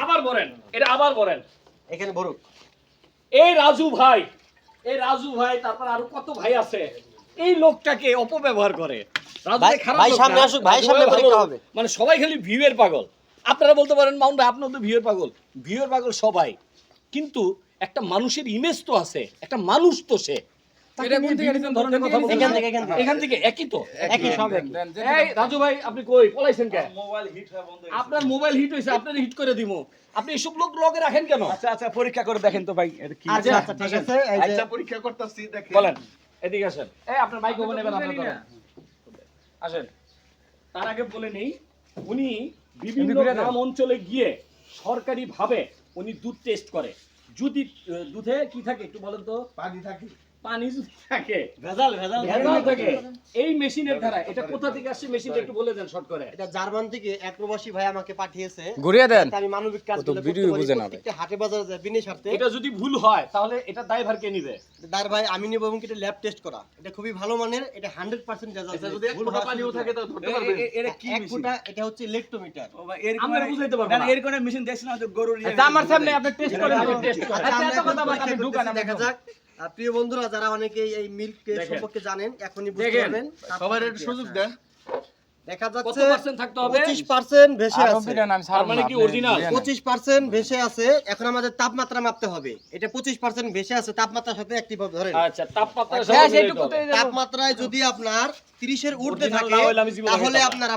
আবার বলেন, এটা আবার বলেন। এখানে ভরুক। এই রাজু ভাই তারপর আরো কত ভাই আছে, এই লোকটাকে অপব্যবহার করে। রাজু ভাই খারাপ ভাই লোক সামনে না, আসুক, ভাই রাজু সামনে ভালো পরীক্ষা লোক। হবে। মানে সবাই খালি ভিউয়ের পাগল। আপনারা বলতে পারেন মাউন্ট ভাই আপনিও তো ভিউয়ের পাগল, ভিউয়ের পাগল সবাই, কিন্তু একটা মানুষের ইমেজ তো আছে, একটা মানুষ তো সে। তাকে নিয়ে বিভিন্ন ধরনের কথা বলতে এখান হয়। থেকে, এখান থেকে একই তো, একই সব একই। এই রাজু ভাই আপনি কই পলাইছেন কেন? আপনার মোবাইল হিট হয়েছে, আপনার হিট করে দিমু। আপনি এসব লোক লগে রাখেন কেন? আচ্ছা পরীক্ষা করে দেখেন তো ভাই এটা কি। আচ্ছা আচ্ছা ঠিক আছে, এই যে আচ্ছা পরীক্ষা করতেছি দেখেন। বলেন, এদিকে আসেন। এই আপনার মাইক ওপেন নেবেন আপনারা। আসেন। তার আগে বলে নেই, উনি বিভিন্ন গ্রাম অঞ্চলে গিয়ে সরকারি ভাবে উনি দুধ টেস্ট করে। যদি দুধে কি থাকে একটু বলেন তো? পানি থাকে। পানি যদি থাকে, ভেজাল থাকে এই মেশিনের দ্বারা। এটা কোথা থেকে আসছে মেশিনটা একটু বলে দেন শর্ট করে। এটা জার্মান থেকে এক প্রবাসী ভাই আমাকে পাঠিয়েছে। ঘুরিয়ে দেন। আমি মানবিক কাজ ও তো ভিডিও বুঝে না ভাই। প্রত্যেকটা হাটে বাজারে যায় বিনা স্বার্থে। এটা যদি ভুল হয় তাহলে এটা দায়ভার কে নিবে? দার ভাই আমি নেব এবং এটা ল্যাব টেস্ট করা। এটা খুবই ভালো মানের, এটা 100% রেজাল্ট। এটা যদি এক ফোঁটা পানিও থাকে তাও ধরতে পারবে। এটা কি এক ফোঁটা, এটা হচ্ছে ইলেক্ট্রোমিটার। ও ভাই এর আমরা বুঝাইতে পারবো না। এর কোন মেশিন দেখছিলাম তো গরুর ইয়ে। আচ্ছা আমার সামনে আপনি টেস্ট করেন। টেস্ট করে। আচ্ছা এত কথা বলেন, আপনি ঢুকান, আমি দেখা যাক। প্রিয় বন্ধুরা যারা অনেকেই এই মিল্ক দেখেন। সম্পর্কে জানেন এখনই বুঝতে দেখেন। পারবেন। সবার একটু সুযোগ দেন। দেখা কত যাচ্ছে পার্সেন্ট থাকতে হবে? 25% ভেসে আর আছে। অভিনয় আমি তার ছাড়ব মানে না, কি আপনি original? বুঝে নেন। 25% ভেসে আছে। এখন আমাদের তাপমাত্রা মাপতে হবে। এটা 25% ভেসে আছে, তাপমাত্রার সাথে একটি ভাবে ধরেন। আচ্ছা, তাপমাত্রা হ্যাঁ, সেটুকু তো তাপমাত্রায় যদি আপনার 30 এর ঊর্ধ্বে Original থাকে না হলে আমি জীবনে তাহলে খেতাম না। আপনারা